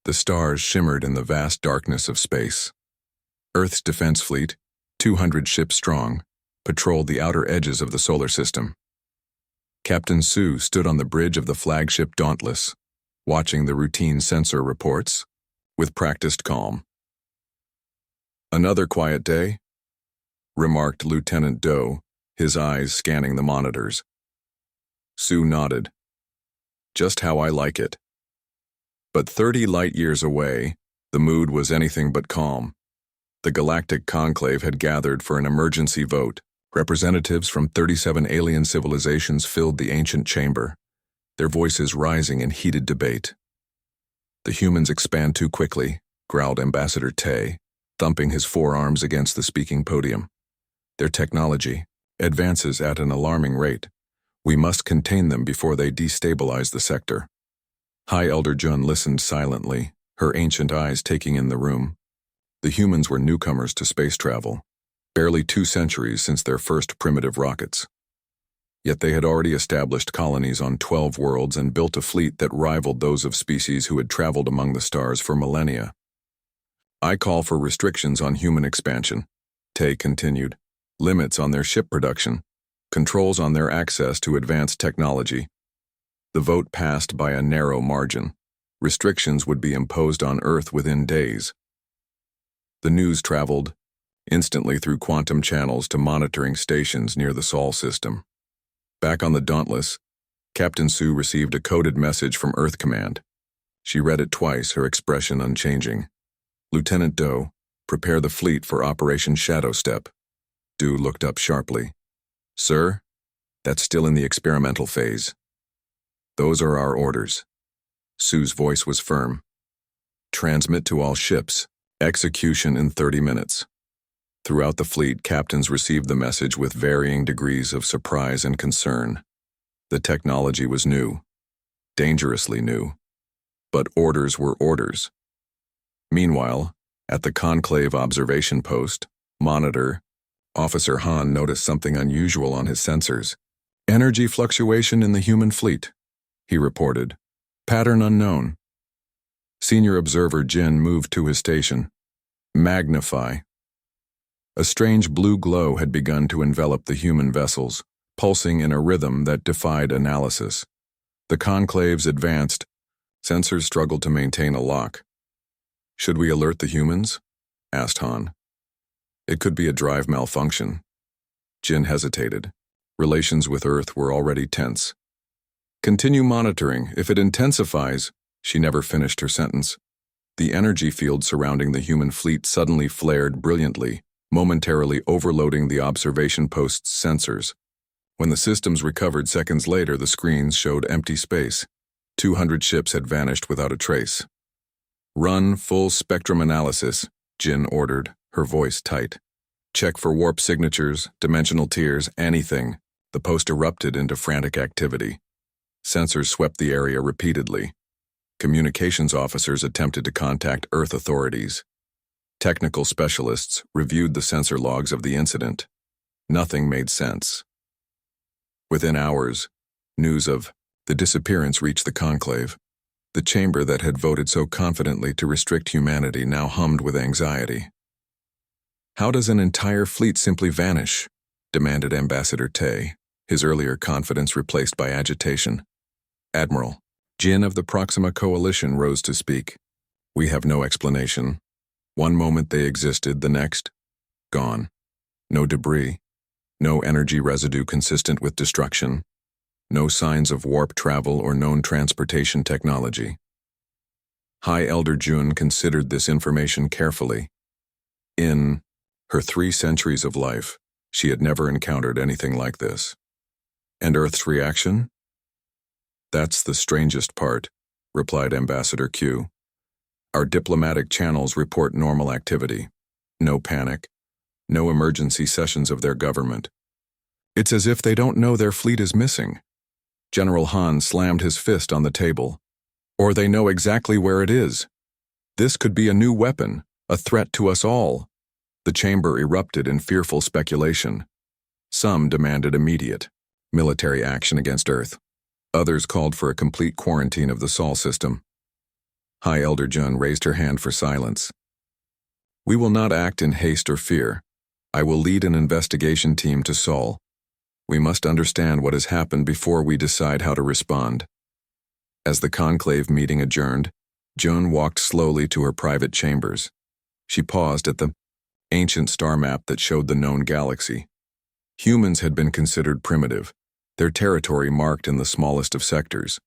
The stars shimmered in the vast darkness of space. Earth's defense fleet, 200 ships strong, patrolled the outer edges of the solar system. Captain Sue stood on the bridge of the flagship Dauntless, watching the routine sensor reports with practiced calm. "Another quiet day?" remarked Lieutenant Doe, his eyes scanning the monitors. Sue nodded. "Just how I like it." But 30 light-years away, the mood was anything but calm. The Galactic Conclave had gathered for an emergency vote. Representatives from 37 alien civilizations filled the ancient chamber, their voices rising in heated debate. "The humans expand too quickly," growled Ambassador Tay, thumping his forearms against the speaking podium. "Their technology advances at an alarming rate. We must contain them before they destabilize the sector." High Elder Jun listened silently, her ancient eyes taking in the room. The humans were newcomers to space travel, barely 2 centuries since their first primitive rockets. Yet they had already established colonies on 12 worlds and built a fleet that rivaled those of species who had traveled among the stars for millennia. "I call for restrictions on human expansion," Tay continued. "Limits on their ship production, controls on their access to advanced technology." The vote passed by a narrow margin. Restrictions would be imposed on Earth within days. The news traveled instantly through quantum channels to monitoring stations near the Sol system. Back on the Dauntless, Captain Sue received a coded message from Earth Command. She read it twice, her expression unchanging. "Lieutenant Doe, prepare the fleet for Operation Shadow Step." Doe looked up sharply. "Sir, that's still in the experimental phase." "Those are our orders." Sue's voice was firm. "Transmit to all ships. Execution in 30 minutes." Throughout the fleet, captains received the message with varying degrees of surprise and concern. The technology was new, dangerously new, but orders were orders. Meanwhile, at the Conclave observation post, monitor, Officer Han noticed something unusual on his sensors. "Energy fluctuation in the human fleet," he reported. "Pattern unknown." Senior Observer Jin moved to his station. "Magnify." A strange blue glow had begun to envelop the human vessels, pulsing in a rhythm that defied analysis. The conclaves advanced. Sensors struggled to maintain a lock. "Should we alert the humans?" asked Han. "It could be a drive malfunction." Jin hesitated. Relations with Earth were already tense. "Continue monitoring. If it intensifies..." She never finished her sentence. The energy field surrounding the human fleet suddenly flared brilliantly, momentarily overloading the observation post's sensors. When the systems recovered seconds later, the screens showed empty space. 200 ships had vanished without a trace. "Run full spectrum analysis," Jin ordered, her voice tight. "Check for warp signatures, dimensional tears, anything." The post erupted into frantic activity. Sensors swept the area repeatedly. Communications officers attempted to contact Earth authorities. Technical specialists reviewed the sensor logs of the incident. Nothing made sense. Within hours, news of the disappearance reached the Conclave. The chamber that had voted so confidently to restrict humanity now hummed with anxiety. "How does an entire fleet simply vanish?" demanded Ambassador Tay, his earlier confidence replaced by agitation. "Admiral." Jin of the Proxima Coalition rose to speak. "We have no explanation. One moment they existed, the next, gone. No debris, no energy residue consistent with destruction, no signs of warp travel or known transportation technology." High Elder Jun considered this information carefully. In her 3 centuries of life, she had never encountered anything like this. "And Earth's reaction?" "That's the strangest part," replied Ambassador Q. "Our diplomatic channels report normal activity. No panic. No emergency sessions of their government. It's as if they don't know their fleet is missing." General Han slammed his fist on the table. "Or they know exactly where it is. This could be a new weapon, a threat to us all." The chamber erupted in fearful speculation. Some demanded immediate military action against Earth. Others called for a complete quarantine of the Sol system. High Elder Jun raised her hand for silence. We will not act in haste or fear. I will lead an investigation team to Seoul. We must understand what has happened before we decide how to respond. As the conclave meeting adjourned, Jun walked slowly to her private chambers. She paused at the ancient star map that showed the known galaxy. Humans had been considered primitive, their territory marked in the smallest of sectors.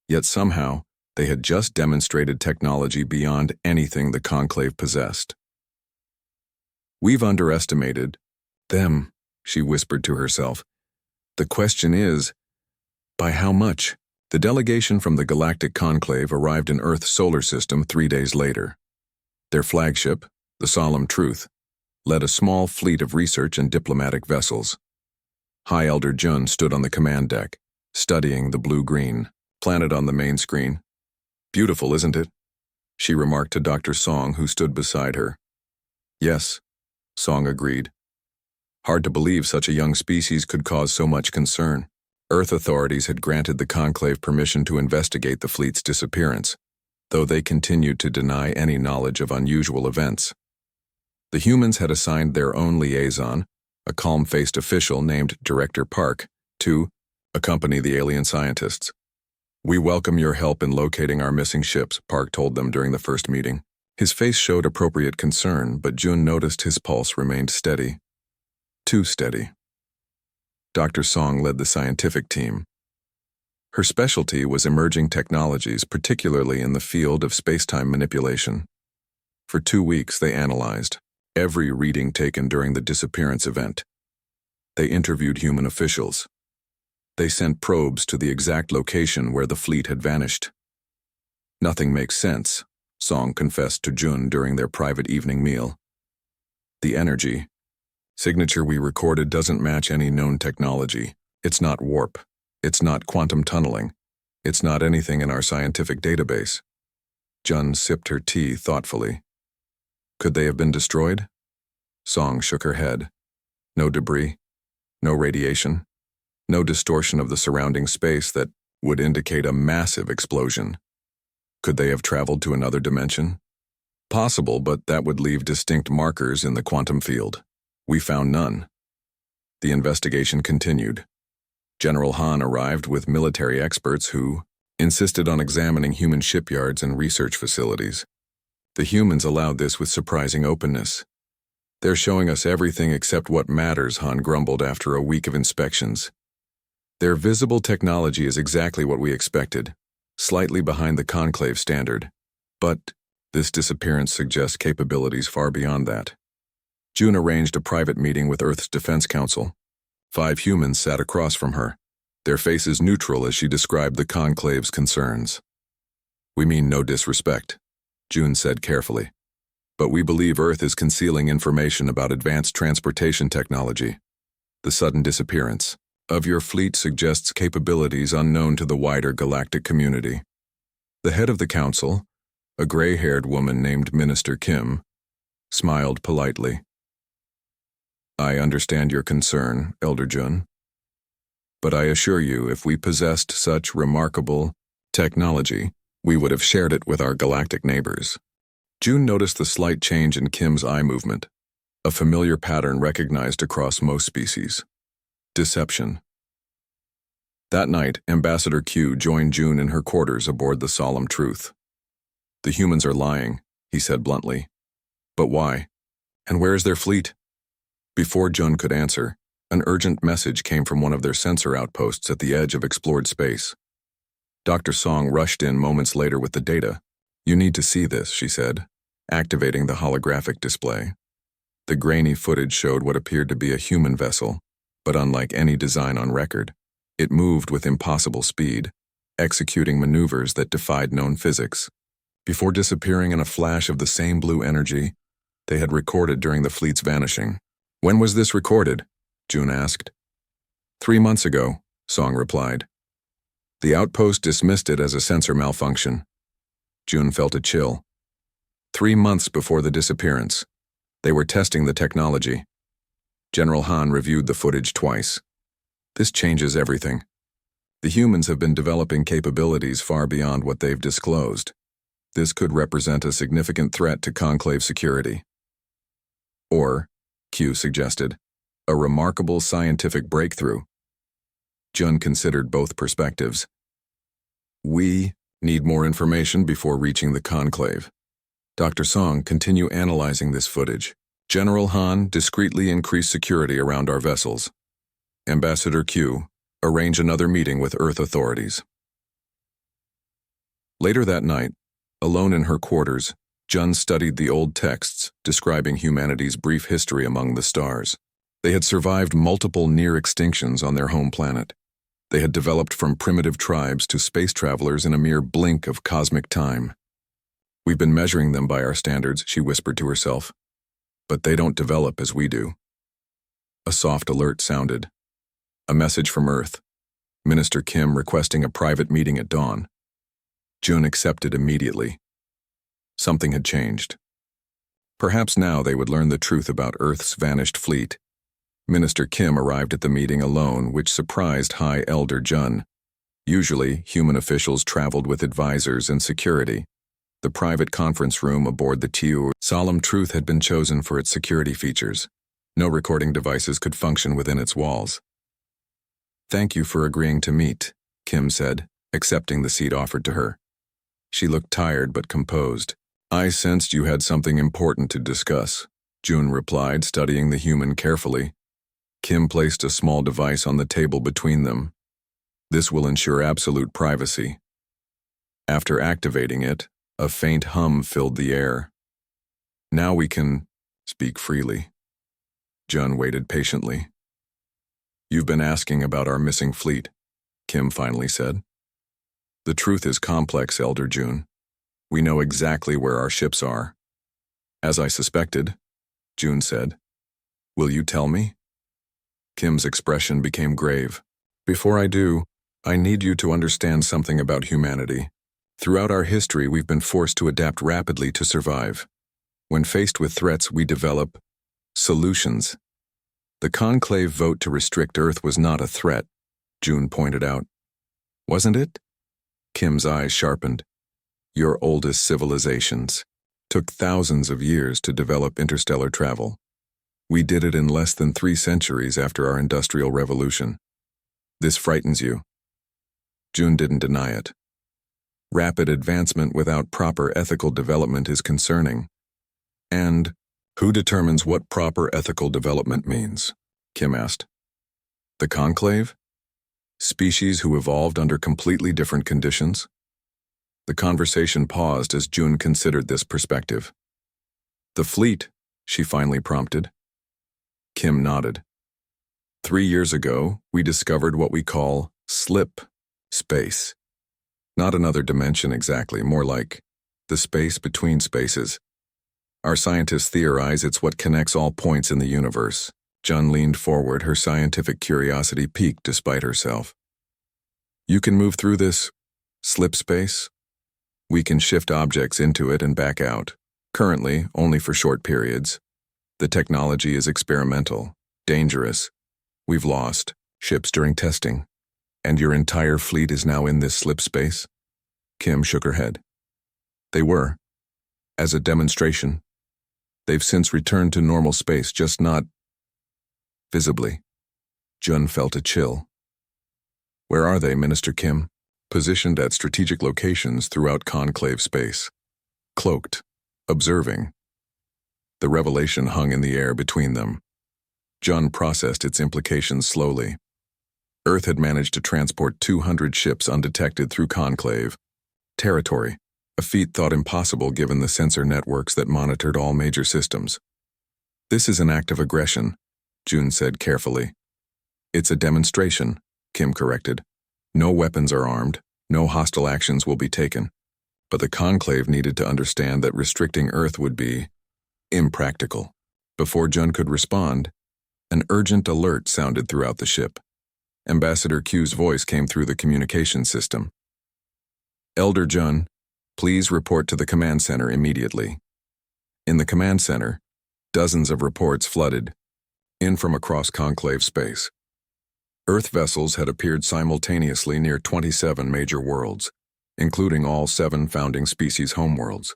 Yet somehow, they had just demonstrated technology beyond anything the conclave possessed. We've underestimated them, she whispered to herself. The question is, by how much? The delegation from the Galactic Conclave arrived in Earth's solar system 3 days later. Their flagship, the Solemn Truth, led a small fleet of research and diplomatic vessels. High Elder Jun stood on the command deck, studying the blue-green planet on the main screen. Beautiful, isn't it? She remarked to Dr. Song, who stood beside her. Yes, Song agreed. Hard to believe such a young species could cause so much concern. Earth authorities had granted the Conclave permission to investigate the fleet's disappearance, though they continued to deny any knowledge of unusual events. The humans had assigned their own liaison, a calm-faced official named Director Park, to accompany the alien scientists. We welcome your help in locating our missing ships, Park told them during the first meeting. His face showed appropriate concern, but Jun noticed his pulse remained steady. Too steady. Dr. Song led the scientific team. Her specialty was emerging technologies, particularly in the field of space-time manipulation. For 2 weeks, they analyzed every reading taken during the disappearance event. They interviewed human officials. They sent probes to the exact location where the fleet had vanished. Nothing makes sense, Song confessed to Jun during their private evening meal. The energy signature we recorded doesn't match any known technology. It's not warp. It's not quantum tunneling. It's not anything in our scientific database. Jun sipped her tea thoughtfully. Could they have been destroyed? Song shook her head. No debris. No radiation. No distortion of the surrounding space that would indicate a massive explosion. Could they have traveled to another dimension? Possible, but that would leave distinct markers in the quantum field. We found none. The investigation continued. General Han arrived with military experts who insisted on examining human shipyards and research facilities. The humans allowed this with surprising openness. They're showing us everything except what matters, Han grumbled after a week of inspections. Their visible technology is exactly what we expected, slightly behind the Conclave standard. But this disappearance suggests capabilities far beyond that. Jun arranged a private meeting with Earth's Defense Council. 5 humans sat across from her, their faces neutral as she described the Conclave's concerns. We mean no disrespect, Jun said carefully. But we believe Earth is concealing information about advanced transportation technology. The sudden disappearance of your fleet suggests capabilities unknown to the wider galactic community. The head of the council, a gray-haired woman named Minister Kim, smiled politely. I understand your concern, Elder Jun. But I assure you, if we possessed such remarkable technology, we would have shared it with our galactic neighbors. Jun noticed the slight change in Kim's eye movement, a familiar pattern recognized across most species. Deception. That night, Ambassador Q joined Jun in her quarters aboard the Solemn Truth. The humans are lying, he said bluntly. But why? And where is their fleet? Before Jun could answer, an urgent message came from one of their sensor outposts at the edge of explored space. Dr. Song rushed in moments later with the data. You need to see this, she said, activating the holographic display. The grainy footage showed what appeared to be a human vessel, but unlike any design on record, it moved with impossible speed, executing maneuvers that defied known physics. Before disappearing in a flash of the same blue energy they had recorded during the fleet's vanishing. When was this recorded? Jun asked. 3 months ago, Song replied. The outpost dismissed it as a sensor malfunction. Jun felt a chill. 3 months before the disappearance, they were testing the technology. General Han reviewed the footage twice. This changes everything. The humans have been developing capabilities far beyond what they've disclosed. This could represent a significant threat to Conclave security. Or, Q suggested, a remarkable scientific breakthrough. Jun considered both perspectives. We need more information before reaching the Conclave. Dr. Song, continue analyzing this footage. General Han, discreetly increase security around our vessels. Ambassador Q, arrange another meeting with Earth authorities. Later that night, alone in her quarters, Jun studied the old texts describing humanity's brief history among the stars. They had survived multiple near extinctions on their home planet. They had developed from primitive tribes to space travelers in a mere blink of cosmic time. We've been measuring them by our standards, she whispered to herself. But they don't develop as we do. A soft alert sounded. A message from Earth. Minister Kim requesting a private meeting at dawn. Jun accepted immediately. Something had changed. Perhaps now they would learn the truth about Earth's vanished fleet. Minister Kim arrived at the meeting alone, which surprised High Elder Jun. Usually, human officials traveled with advisors and security. The private conference room aboard the Tiu Solemn Truth had been chosen for its security features. No recording devices could function within its walls. Thank you for agreeing to meet, Kim said, accepting the seat offered to her. She looked tired but composed. I sensed you had something important to discuss, Jun replied, studying the human carefully. Kim placed a small device on the table between them. This will ensure absolute privacy. After activating it, a faint hum filled the air. Now we can speak freely. Jun waited patiently. You've been asking about our missing fleet, Kim finally said. The truth is complex, Elder Jun. We know exactly where our ships are. As I suspected, Jun said. Will you tell me? Kim's expression became grave. Before I do, I need you to understand something about humanity. Throughout our history, we've been forced to adapt rapidly to survive. When faced with threats, we develop solutions. The Conclave vote to restrict Earth was not a threat, Jun pointed out. Wasn't it? Kim's eyes sharpened. Your oldest civilizations took thousands of years to develop interstellar travel. We did it in less than 3 centuries after our Industrial Revolution. This frightens you. Jun didn't deny it. Rapid advancement without proper ethical development is concerning. And who determines what proper ethical development means? Kim asked. The Conclave? Species who evolved under completely different conditions? The conversation paused as Jun considered this perspective. The fleet, she finally prompted. Kim nodded. 3 years ago, we discovered what we call slip space. Not another dimension exactly, more like the space between spaces. Our scientists theorize it's what connects all points in the universe. Jun leaned forward, her scientific curiosity piqued despite herself. You can move through this slip space? We can shift objects into it and back out. Currently, only for short periods. The technology is experimental, dangerous. We've lost ships during testing. And your entire fleet is now in this slip space? Kim shook her head. They were. As a demonstration. They've since returned to normal space, just not visibly. Jun felt a chill. Where are they, Minister Kim? Positioned at strategic locations throughout Conclave space. Cloaked. Observing. The revelation hung in the air between them. Jun processed its implications slowly. Earth had managed to transport 200 ships undetected through Conclave territory, a feat thought impossible given the sensor networks that monitored all major systems. This is an act of aggression, Jun said carefully. It's a demonstration, Kim corrected. No weapons are armed, no hostile actions will be taken. But the Conclave needed to understand that restricting Earth would be impractical. Before Jun could respond, an urgent alert sounded throughout the ship. Ambassador Q's voice came through the communication system. Elder Jun, please report to the command center immediately. In the command center, dozens of reports flooded in from across Conclave space. Earth vessels had appeared simultaneously near 27 major worlds. including all 7 founding species' homeworlds.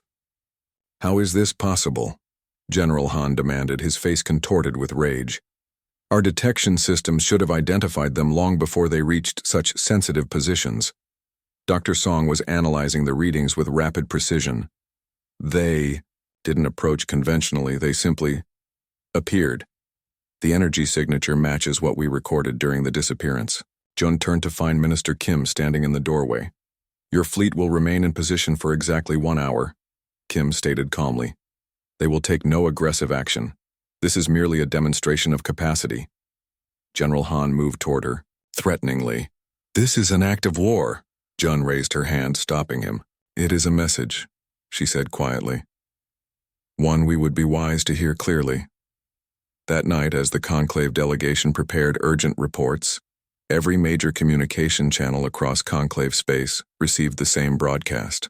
How is this possible? General Han demanded, his face contorted with rage. Our detection systems should have identified them long before they reached such sensitive positions. Dr. Song was analyzing the readings with rapid precision. They didn't approach conventionally, they simply appeared. The energy signature matches what we recorded during the disappearance. Jun turned to find Minister Kim standing in the doorway. Your fleet will remain in position for exactly 1 hour, Kim stated calmly. They will take no aggressive action. This is merely a demonstration of capacity. General Han moved toward her, threateningly. This is an act of war. Jun raised her hand, stopping him. It is a message, she said quietly. One we would be wise to hear clearly. That night, as the Conclave delegation prepared urgent reports, every major communication channel across Conclave space received the same broadcast.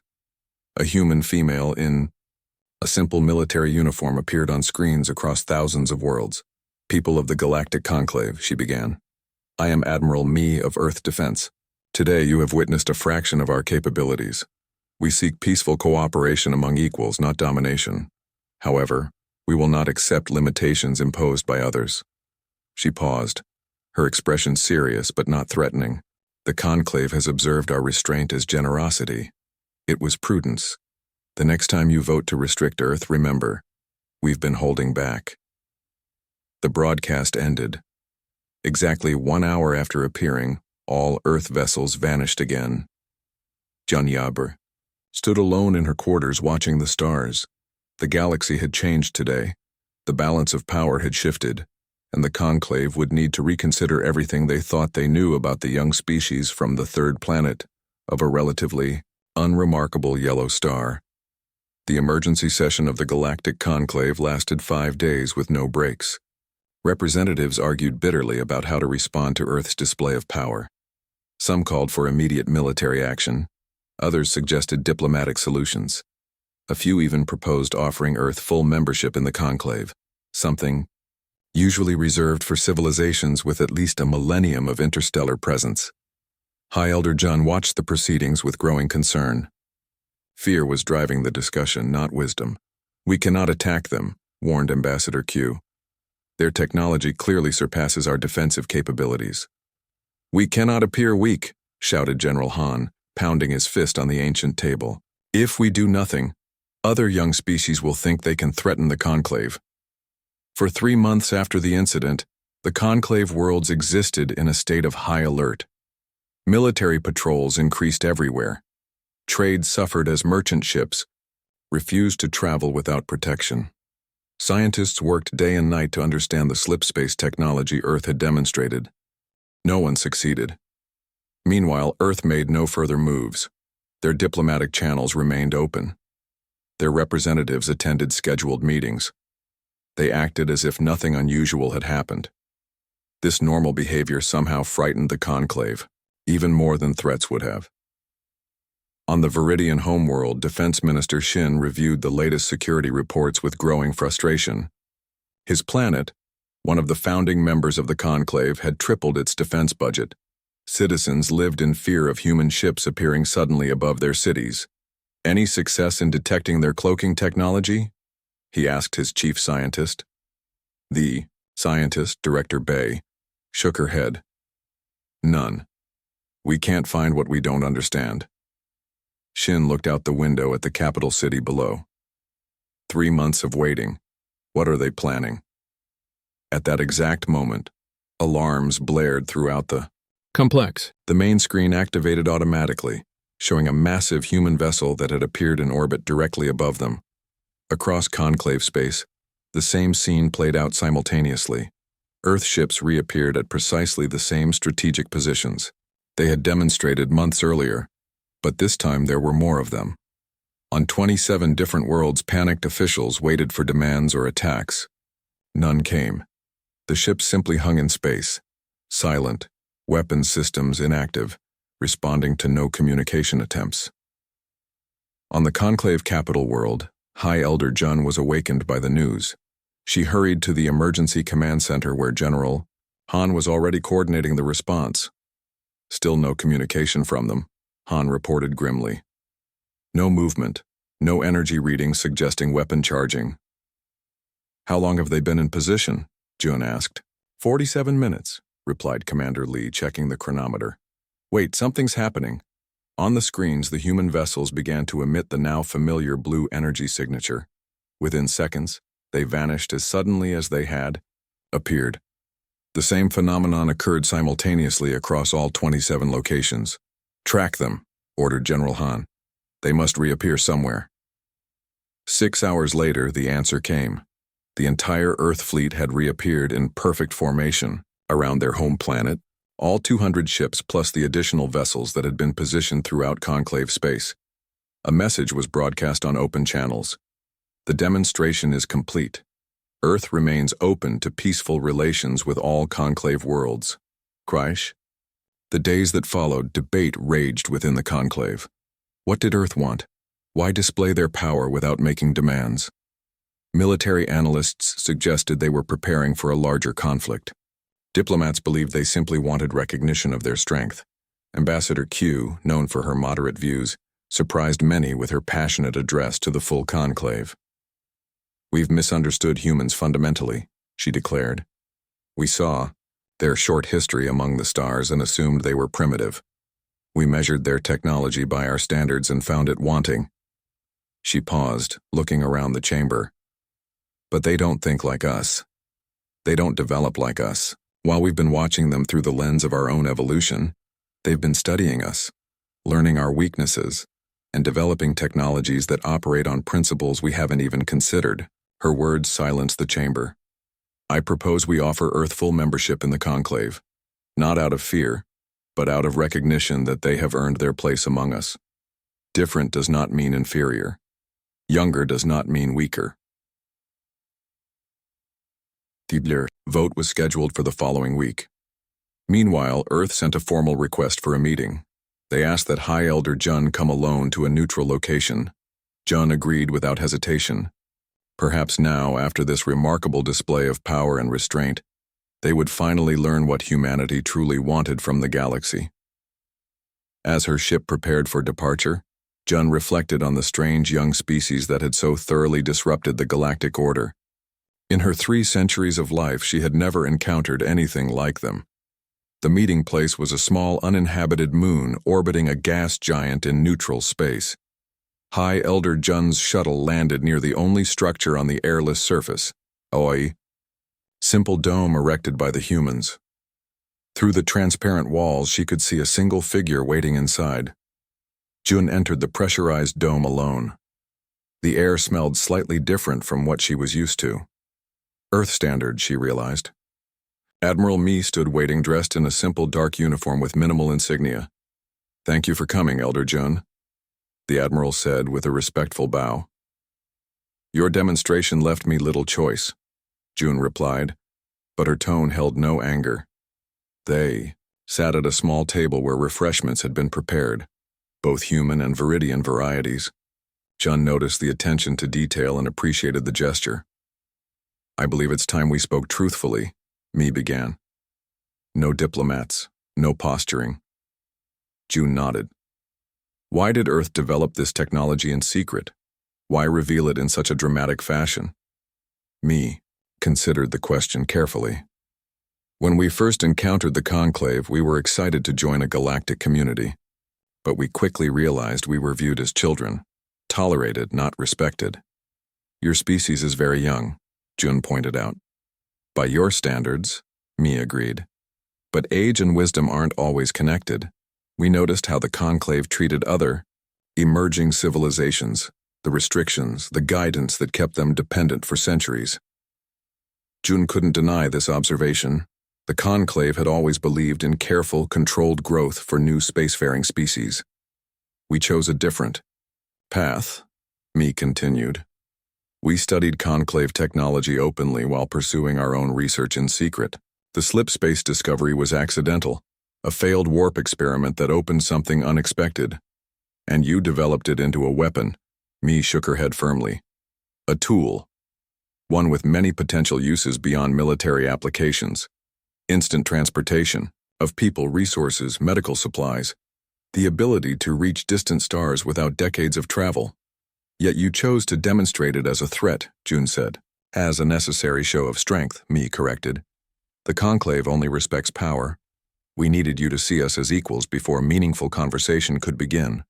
A human female in a simple military uniform appeared on screens across thousands of worlds. People of the Galactic Conclave, she began. I am Admiral Mi of Earth Defense. Today you have witnessed a fraction of our capabilities. We seek peaceful cooperation among equals, not domination. However, we will not accept limitations imposed by others. She paused, her expression serious but not threatening. The Conclave has observed our restraint as generosity. It was prudence. The next time you vote to restrict Earth, remember, we've been holding back. The broadcast ended. Exactly 1 hour after appearing, all Earth vessels vanished again. Jun Yaber stood alone in her quarters watching the stars. The galaxy had changed today. The balance of power had shifted, and the Conclave would need to reconsider everything they thought they knew about the young species from the 3rd planet of a relatively unremarkable yellow star. The emergency session of the Galactic Conclave lasted 5 days with no breaks. Representatives argued bitterly about how to respond to Earth's display of power. Some called for immediate military action. Others suggested diplomatic solutions. A few even proposed offering Earth full membership in the Conclave, something usually reserved for civilizations with at least a millennium of interstellar presence. High Elder Jun watched the proceedings with growing concern. Fear was driving the discussion, not wisdom. We cannot attack them, warned Ambassador Q. Their technology clearly surpasses our defensive capabilities. We cannot appear weak, shouted General Han, pounding his fist on the ancient table. If we do nothing, other young species will think they can threaten the Conclave. For 3 months after the incident, the Conclave worlds existed in a state of high alert. Military patrols increased everywhere. Trade suffered as merchant ships refused to travel without protection. Scientists worked day and night to understand the slipspace technology Earth had demonstrated. No one succeeded. Meanwhile, Earth made no further moves. Their diplomatic channels remained open. Their representatives attended scheduled meetings. They acted as if nothing unusual had happened. This normal behavior somehow frightened the Conclave, even more than threats would have. On the Viridian homeworld, Defense Minister Shin reviewed the latest security reports with growing frustration. His planet, one of the founding members of the Conclave, had tripled its defense budget. Citizens lived in fear of human ships appearing suddenly above their cities. Any success in detecting their cloaking technology? He asked his chief scientist. The scientist, Director Bay, shook her head. None. We can't find what we don't understand. Shin looked out the window at the capital city below. 3 months of waiting. What are they planning? At that exact moment, alarms blared throughout the complex. The main screen activated automatically, showing a massive human vessel that had appeared in orbit directly above them. Across Conclave space, the same scene played out simultaneously. Earth ships reappeared at precisely the same strategic positions they had demonstrated months earlier, but this time there were more of them. On 27 different worlds, panicked officials waited for demands or attacks. None came. The ships simply hung in space, silent, weapons systems inactive, responding to no communication attempts. On the Conclave capital world, High Elder Jun was awakened by the news. She hurried to the emergency command center where General Han was already coordinating the response. Still no communication from them. Han reported grimly. No movement, no energy readings suggesting weapon charging. How long have they been in position? Jun asked. 47 minutes, replied Commander Lee, checking the chronometer. Wait, something's happening. On the screens, the human vessels began to emit the now familiar blue energy signature. Within seconds, they vanished as suddenly as they had appeared. The same phenomenon occurred simultaneously across all 27 locations. Track them, ordered General Han. They must reappear somewhere. 6 hours later, the answer came. The entire Earth fleet had reappeared in perfect formation around their home planet, all 200 ships plus the additional vessels that had been positioned throughout Conclave space. A message was broadcast on open channels. The demonstration is complete. Earth remains open to peaceful relations with all Conclave worlds. Krysh? The days that followed, debate raged within the Conclave. What did Earth want? Why display their power without making demands? Military analysts suggested they were preparing for a larger conflict. Diplomats believed they simply wanted recognition of their strength. Ambassador Q, known for her moderate views, surprised many with her passionate address to the full conclave. We've misunderstood humans fundamentally, she declared. We saw their short history among the stars and assumed they were primitive. We measured their technology by our standards and found it wanting. She paused, looking around the chamber. But they don't think like us. They don't develop like us. While we've been watching them through the lens of our own evolution, they've been studying us, learning our weaknesses, and developing technologies that operate on principles we haven't even considered. Her words silenced the chamber. I propose we offer Earth full membership in the conclave, not out of fear, but out of recognition that they have earned their place among us. Different does not mean inferior. Younger does not mean weaker. The vote was scheduled for the following week. Meanwhile, Earth sent a formal request for a meeting. They asked that High Elder Jun come alone to a neutral location. Jun agreed without hesitation. Perhaps now, after this remarkable display of power and restraint, they would finally learn what humanity truly wanted from the galaxy. As her ship prepared for departure, Jun reflected on the strange young species that had so thoroughly disrupted the galactic order. In her 3 centuries of life, she had never encountered anything like them. The meeting place was a small uninhabited moon orbiting a gas giant in neutral space. High Elder Jun's shuttle landed near the only structure on the airless surface, Oi, simple dome erected by the humans. Through the transparent walls, she could see a single figure waiting inside. Jun entered the pressurized dome alone. The air smelled slightly different from what she was used to. Earth standard, she realized. Admiral Mi stood waiting, dressed in a simple dark uniform with minimal insignia. Thank you for coming, Elder Jun, the Admiral said with a respectful bow. Your demonstration left me little choice, Jun replied, but her tone held no anger. They sat at a small table where refreshments had been prepared, both human and Viridian varieties. Jun noticed the attention to detail and appreciated the gesture. I believe it's time we spoke truthfully, Mi began. No diplomats, no posturing. Jun nodded. Why did Earth develop this technology in secret? Why reveal it in such a dramatic fashion? Mi considered the question carefully. When we first encountered the conclave, we were excited to join a galactic community. But we quickly realized we were viewed as children, tolerated, not respected. Your species is very young, Jun pointed out. By your standards, Mi agreed. But age and wisdom aren't always connected. We noticed how the conclave treated other, emerging civilizations, the restrictions, the guidance that kept them dependent for centuries. Jun couldn't deny this observation. The conclave had always believed in careful, controlled growth for new spacefaring species. We chose a different path, Mi continued. We studied conclave technology openly while pursuing our own research in secret. The slip space discovery was accidental, a failed warp experiment that opened something unexpected. And you developed it into a weapon. Mi shook her head firmly. A tool. One with many potential uses beyond military applications. Instant transportation of people, resources, medical supplies. The ability to reach distant stars without decades of travel. Yet you chose to demonstrate it as a threat, June said. As a necessary show of strength, Mi corrected. The Conclave only respects power. We needed you to see us as equals before meaningful conversation could begin.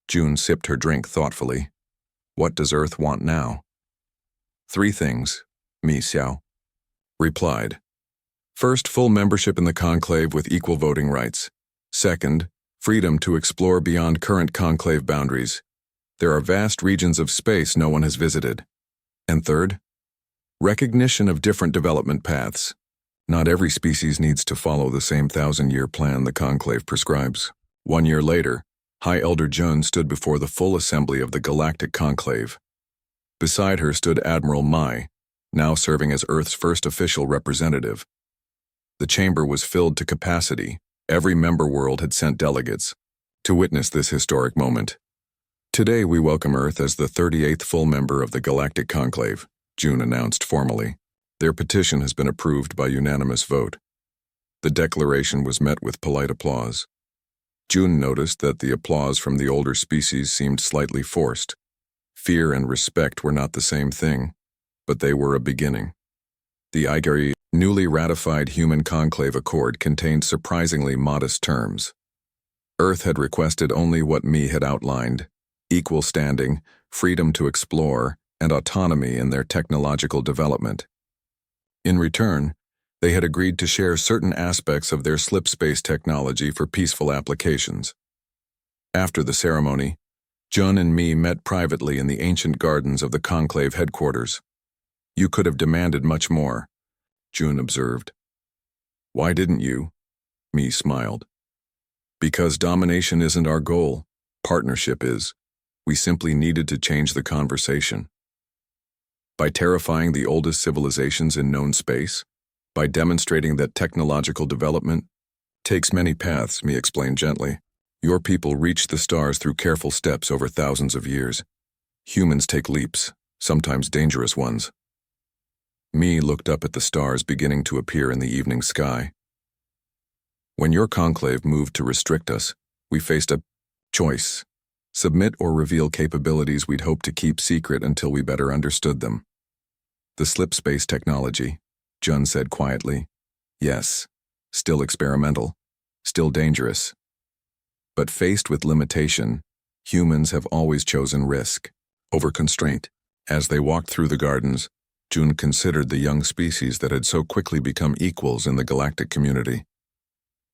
June sipped her drink thoughtfully. What does Earth want now? 3 things, Mi Xiao replied. First, full membership in the Conclave with equal voting rights. Second, freedom to explore beyond current Conclave boundaries. There are vast regions of space no one has visited. And third, recognition of different development paths. Not every species needs to follow the same 1,000-year plan the Conclave prescribes. 1 year later, High Elder Jun stood before the full assembly of the Galactic Conclave. Beside her stood Admiral Mai, now serving as Earth's first official representative. The chamber was filled to capacity. Every member world had sent delegates to witness this historic moment. Today we welcome Earth as the 38th full member of the Galactic Conclave, June announced formally. Their petition has been approved by unanimous vote. The declaration was met with polite applause. June noticed that the applause from the older species seemed slightly forced. Fear and respect were not the same thing, but they were a beginning. The Igari newly ratified Human Conclave Accord contained surprisingly modest terms. Earth had requested only what Mi had outlined: equal standing, freedom to explore, and autonomy in their technological development. In return, they had agreed to share certain aspects of their slipspace technology for peaceful applications. After the ceremony, Jun and Mi met privately in the ancient gardens of the Conclave headquarters. You could have demanded much more, June observed. Why didn't you? Mi smiled. Because domination isn't our goal, partnership is. We simply needed to change the conversation. By terrifying the oldest civilizations in known space, by demonstrating that technological development takes many paths, Mi explained gently. Your people reached the stars through careful steps over thousands of years. Humans take leaps, sometimes dangerous ones. Mi looked up at the stars beginning to appear in the evening sky. When your conclave moved to restrict us, we faced a choice: submit or reveal capabilities we'd hoped to keep secret until we better understood them. The slipspace technology, Jun said quietly. Yes, still experimental, still dangerous. But faced with limitation, humans have always chosen risk over constraint. As they walked through the gardens, June considered the young species that had so quickly become equals in the galactic community.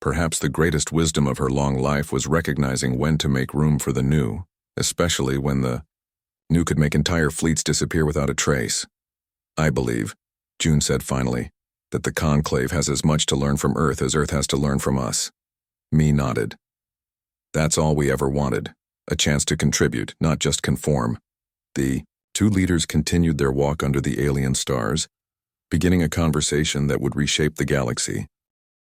Perhaps the greatest wisdom of her long life was recognizing when to make room for the new, especially when the new could make entire fleets disappear without a trace. I believe, June said finally, that the Conclave has as much to learn from Earth as Earth has to learn from us. Mi nodded. That's all we ever wanted, a chance to contribute, not just conform. The 2 leaders continued their walk under the alien stars, beginning a conversation that would reshape the galaxy.